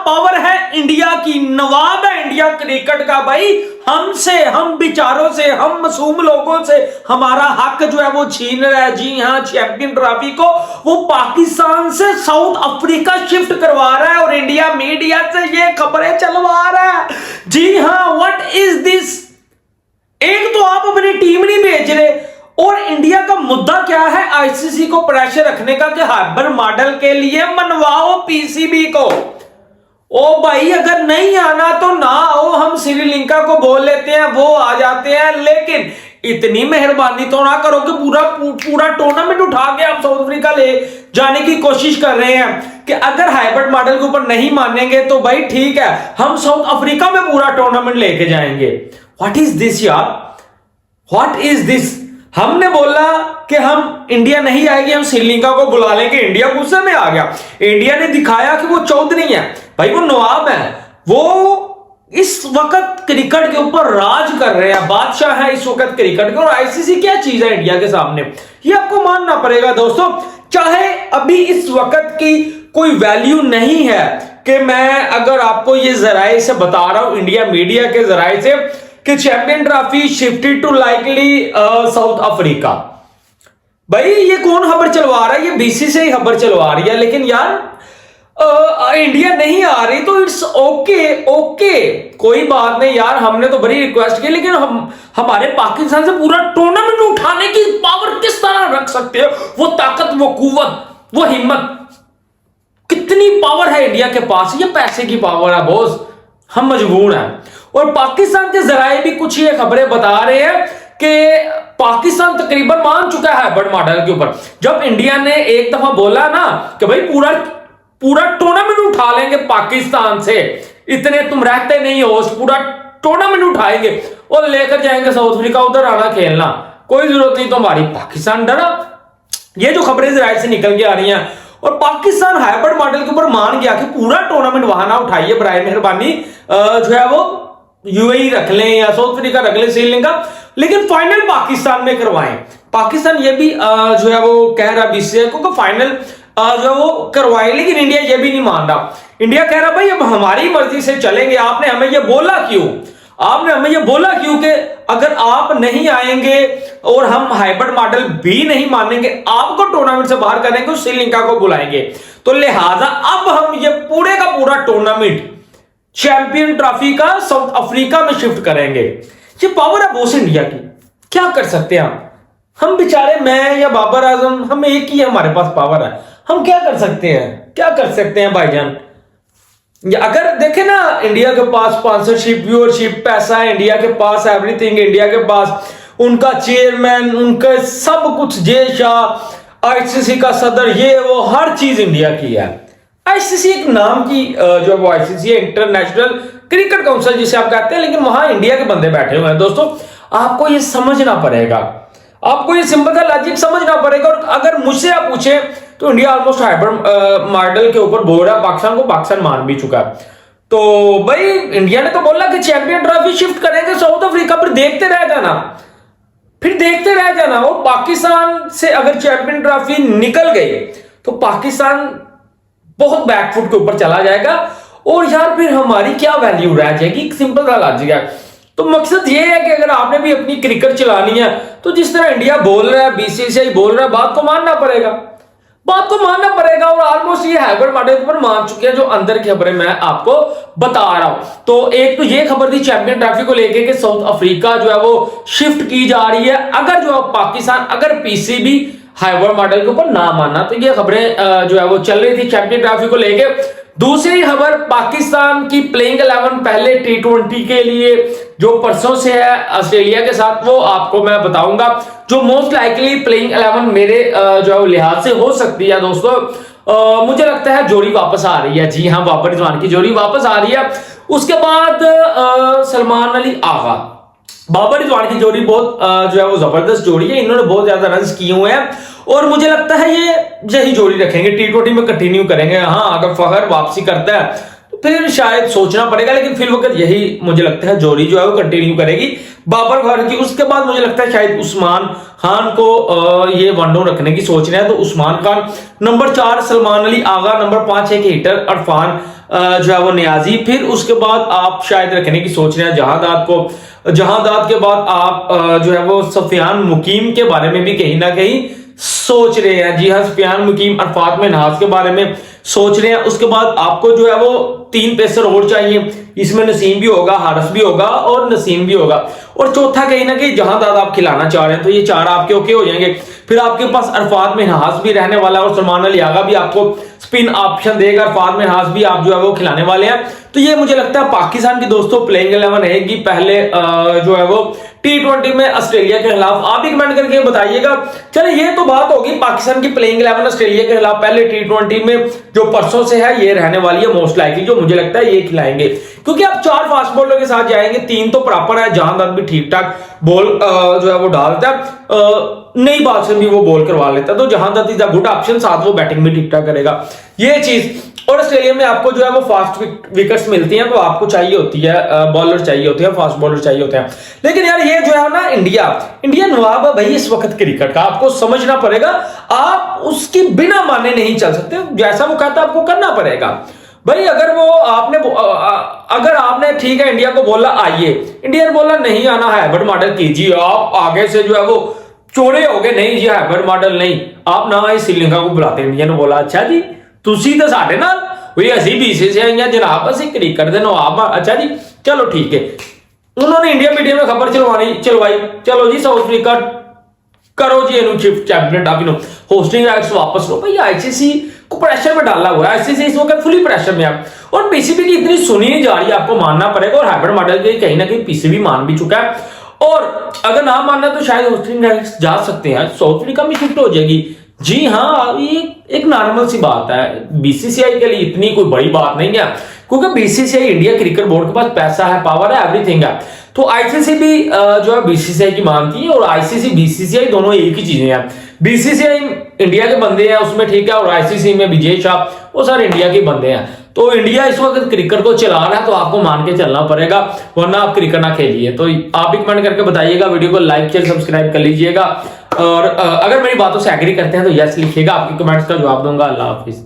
Power है India की, नवाब है इंडिया क्रिकेट का भाई। हमसे, हम विचारों से, हम मासूम लोगों से हमारा हक जो है वो छीन रहा है। जी हां, चैंपियन ट्रॉफी को वो पाकिस्तान से साउथ अफ्रीका शिफ्ट करवा रहा है और इंडिया मीडिया से ये खबरें चलवा रहा है। जी हां, व्हाट इज दिस? एक तो आप अपनी टीम नहीं भेज रहे, और इंडिया का मुद्दा क्या है? आईसीसी को प्रेशर रखने का कि हाइब्रिड मॉडल के लिए मनवाओ पीसीबी को। ओ भाई, अगर नहीं आना तो ना आओ, हम श्रीलंका को बोल लेते हैं, वो आ जाते हैं। लेकिन इतनी मेहरबानी तो ना करो कि पूरा टूर्नामेंट उठा के आप साउथ अफ्रीका ले जाने की कोशिश कर रहे हैं। कि अगर हाइब्रिड मॉडल के ऊपर नहीं मानेंगे तो भाई ठीक है, हम साउथ अफ्रीका में पूरा टूर्नामेंट लेके जाएंगे। व्हाट इज दिस यार, व्हाट इज दिस? हमने बोला कि हम इंडिया नहीं आएगी, हम श्रीलंका को बुला लेंगे। इंडिया गुस्से में आ गया। इंडिया ने दिखाया कि वो चौधरी है भाई, वो नवाब है, वो इस वक्त क्रिकेट के ऊपर राज कर रहे हैं, बादशाह है इस वक्त क्रिकेट के। और आईसीसी क्या चीज है इंडिया के सामने, ये आपको मानना पड़ेगा दोस्तों। चाहे अभी इस वक्त की कोई वैल्यू नहीं है कि मैं अगर आपको ये जराए से बता रहा हूं, इंडिया मीडिया के जराए से, कि champion trophy shifted to likely South Africa. भाई ये कौन खबर चलवा रहा है? ये बीसी से ही खबर चलवा रही है। लेकिन यार इंडिया नहीं आ रही तो इट्स ओके, कोई बात नहीं यार, हमने तो बड़ी रिक्वेस्ट की। लेकिन हमारे पाकिस्तान से पूरा टूर्नामेंट उठाने की पावर किस तरह रख सकते हो? वो ताकत, वो कुव्वत, वो हिम्मत, कितनी पावर है इंडिया के पास? ये पैसे की पावर है बॉस, हम मजबूर हैं। और पाकिस्तान के जराए भी कुछ ये खबरें बता रहे हैं कि पाकिस्तान तकरीबन मान चुका है हाइब्रिड मॉडल के ऊपर। जब इंडिया ने एक दफा बोला ना कि भाई पूरा टूर्नामेंट उठा लेंगे पाकिस्तान से, इतने तुम रहते नहीं हो, पूरा टूर्नामेंट उठाएंगे और लेकर जाएंगे साउथ अफ्रीका, उधर आना खेलना, कोई जरूरत नहीं तुम्हारी। पाकिस्तान डरा। ये जो खबरें इजराइल से निकल के आ रही हैं, और पाकिस्तान हाइब्रिड मॉडल के ऊपर मान गया कि पूरा टूर्नामेंट वहां ना उठाइए, बराए मेहरबानी जो है वो यूएई रख लें या साउथ अफ्रीका रख लें, श्रीलंका, लेकिन फाइनल पाकिस्तान में करवाएं। पाकिस्तान ये भी जो है वो कह रहा बीसीसीआई को कि फाइनल जो वो करवाएं, लेकिन इंडिया ये भी नहीं मान रहा। इंडिया कह रहा भाई अब हमारी मर्जी से चलेंगे, आपने हमें ये बोला क्यों? आपने हमें ये बोला क्यों कि अगर आप नहीं आएंगे और हम हाइब्रिड मॉडल भी नहीं मानेंगे, आपको टूर्नामेंट से बाहर करेंगे, श्रीलंका को बुलाएंगे। तो लिहाजा अब हम ये पूरे का पूरा टूर्नामेंट चैंपियन ट्रॉफी का साउथ अफ्रीका में शिफ्ट करेंगे। ये पावर है बॉस इंडिया की, क्या कर सकते हैं हम बेचारे, मैं या बाबर आजम, हम एक ही हमारे पास पावर है, हम क्या कर सकते हैं? क्या कर सकते हैं भाईजान? अगर देखें ना, इंडिया के पास स्पॉन्सरशिप, व्यूअरशिप, पैसा है, इंडिया के पास एवरीथिंग, इंडिया के पास उनका चेयरमैन, उनका सब कुछ, जय शाह, आईसीसी का सदर, ये वो हर चीज इंडिया की है। आईसीसी एक नाम की जो वो आईसीसी है, इंटरनेशनल क्रिकेट काउंसिल जिसे आप कहते हैं, लेकिन वहां इंडिया के बंदे बैठे हुए हैं। दोस्तों आपको ये समझना पड़ेगा, आपको ये सिंपल सा लॉजिक समझना पड़ेगा। और अगर मुझसे आप पूछे तो इंडिया ऑलमोस्ट हाइब्रिड मॉडल के ऊपर बोल रहा है, पाकिस्तान को पाकिस्तान मान भी चुका है। तो भाई इंडिया ने तो बोला कि चैंपियन ट्रॉफी शिफ्ट करेंगे साउथ अफ्रीका, पर देखते रह जाना, फिर देखते रह जाना। वो पाकिस्तान से अगर चैंपियन ट्रॉफी निकल गई तो पाकिस्तान बहुत बैकफुट के ऊपर चला जाएगा, और यार फिर हमारी क्या वैल्यू रह जाएगी? सिंपल सा लॉजिक है। तो मकसद ये है कि अगर आपने भी अपनी क्रिकेट चलानी है तो जिस तरह इंडिया बोल रहा है, बीसीसीआई बोल रहा है, बात को मानना पड़ेगा, बात को मानना पड़ेगा। और ऑलमोस्ट ये हाइब्रिड मॉडल पर मान चुके हैं, जो अंदर की खबरें मैं आपको बता रहा हूं। तो एक तो ये खबर थी चैंपियन ट्रॉफी को लेके कि साउथ अफ्रीका जो है वो शिफ्ट की जा रही है, अगर जो पाकिस्तान, अगर पीसीबी हाइब्रिड मॉडल के ऊपर ना माना। तो ये खबरें जो है वो चल रही थी चैंपियन ट्रॉफी को लेके। दूसरी खबर, पाकिस्तान की प्लेइंग 11 पहले टी20 के लिए जो परसों से है ऑस्ट्रेलिया के साथ, वो आपको मैं बताऊंगा। जो मोस्ट लाइकली प्लेइंग 11 मेरे जो है लिहाज से हो सकती है दोस्तों, मुझे लगता है जोड़ी वापस आ रही है। जी हाँ, बाबर रिजवान की जोड़ी वापस आ रही है। उसके बाद सलमान अली आगा, बाबर रिजवान की जोड़ी बहुत जो है वो जबरदस्त जोड़ी है, इन्होंने बहुत ज्यादा रन किए हुए हैं, और मुझे लगता है ये यही जोड़ी रखेंगे, टी20 में कंटिन्यू करेंगे। हाँ, अगर फखर वापसी करता है तो फिर शायद सोचना पड़ेगा, लेकिन फिर वक्त यही मुझे लगता है जोड़ी जो है वो कंटिन्यू करेगी बाबर फखर की। उसके बाद मुझे लगता है शायद उस्मान खान को ये वनडो रखने की सोच रहे हैं, तो उस्मान खान, नंबर 4 सलमान अली आगा, नंबर 5 एक हिटर इरफान जो है वो नियाजी, फिर उसके बाद आप शायद रखने की सोच रहे हैं जहादाद को। जहादाद के बाद आप जो है वो सफियान मुकीम के बारे में भी कहीं ना कहीं सोच रहे हैं। जी हाँ, सफियान मुकीम अरफात में नहाज के बारे में सोच रहे हैं। उसके बाद आपको जो है वो 3 पेसर और चाहिए, इसमें नसीम भी होगा, हारिस भी होगा और नसीम भी होगा, और चौथा कहीं ना कहीं जहादाद आप खिलाना चाह रहे हैं। तो ये 4 आपके ओके हो जाएंगे। फिर आपके पास अरफात में नहाज भी रहने वाला है और सलमान अली आगा भी आपको स्पिन ऑप्शन देगा। अरफात में नहाज भी आप जो है वो खिलाने वाले हैं। तो ये मुझे लगता है पाकिस्तान की दोस्तों प्लेइंग 11 रहेगी पहले जो है वो T20 में ऑस्ट्रेलिया के खिलाफ। आप भी कमेंट करके बताइएगा। चलिए, ये तो बात होगी पाकिस्तान की प्लेइंग 11 ऑस्ट्रेलिया के खिलाफ पहले T20 में जो परसों से है ये रहने वाली है मोस्ट लाइकली, जो मुझे लगता है ये खिलाएंगे, क्योंकि आप 4 फास्ट बॉलर के साथ जाएंगे, 3 तो प्रॉपर है, जहादाद भी ठीक ठाक बॉल जो है वो डालता है, नई बात से भी वो बॉल करवा लेता है, तो Jahandad is a good option, साथ वो बैटिंग भी ठीक ठाक करेगा, ये चीज। और ऑस्ट्रेलिया में आपको जो है वो फास्ट विकेट्स मिलती हैं, तो आपको चाहिए होती है बॉलर चाहिए होते हैं, फास्ट बॉलर चाहिए होते हैं। लेकिन यार ये जो है ना इंडिया नवाब है भाई इस वक्त क्रिकेट का, आपको समझना पड़ेगा। आप उसकी बिना माने नहीं चल सकते, जैसा वो कहता है आपको करना पड़ेगा भाई। अगर वो अगर आपने ठीक है इंडिया को बोला आइए, इंडिया ने बोला नहीं आना है, बट मॉडल कीजिए, आप आगे से जो है वो चोरे हो गए, नहीं जी है मॉडल नहीं, आप ना ही श्रीलंका को बुलाते। इंडिया ने बोला अच्छा जी तुसी तो साडे नाल वही असी BCCI जनाब असी क्रिकेट दे नवाब, अच्छा जी चलो ठीक है। उन्होंने इंडिया मीडिया में खबर चलवाई, चलो जी साउथ अफ्रीका करो जी इन्हों shift champion trophy hosting rights वापस लो। भाई ICC को प्रेशर में डाला हुआ है, ICC इस वक्त फुली प्रेशर में है, और PCB की इतनी सुनी नहीं जा रही है, आपको मानना पड़ेगा। और हाइब्रिड मॉडल के कहीं ना कहीं PCB मान भी चुका है, और अगर ना मानना तो शायद होस्टिंग राइट्स जा सकते हैं, साउथ अफ्रीका में शिफ्ट हो जाएगी। जी हाँ, ये एक नॉर्मल सी बात है, BCCI के लिए इतनी कोई बड़ी बात नहीं है, क्योंकि BCCI इंडिया क्रिकेट बोर्ड के पास पैसा है, पावर है, एवरीथिंग है। तो ICC भी जो है BCCI की मानती है, और ICC BCCI दोनों एक ही चीजें हैं। BCCI इंडिया के बंदे हैं उसमें ठीक है, और ICC में विजय शाह वो सारे इंडिया के बंदे हैं। तो इंडिया इस वक्त क्रिकेट को चला रहा है, तो आपको मान के चलना पड़ेगा, वरना आप क्रिकेट ना खेलिए। तो आप भी कमेंट करके बताइएगा, वीडियो को लाइक शेयर सब्सक्राइब कर लीजिएगा, और अगर मेरी बातों से एग्री करते हैं तो यस लिखिएगा, आपके कमेंट्स का जवाब दूंगा। अल्लाह हाफिज।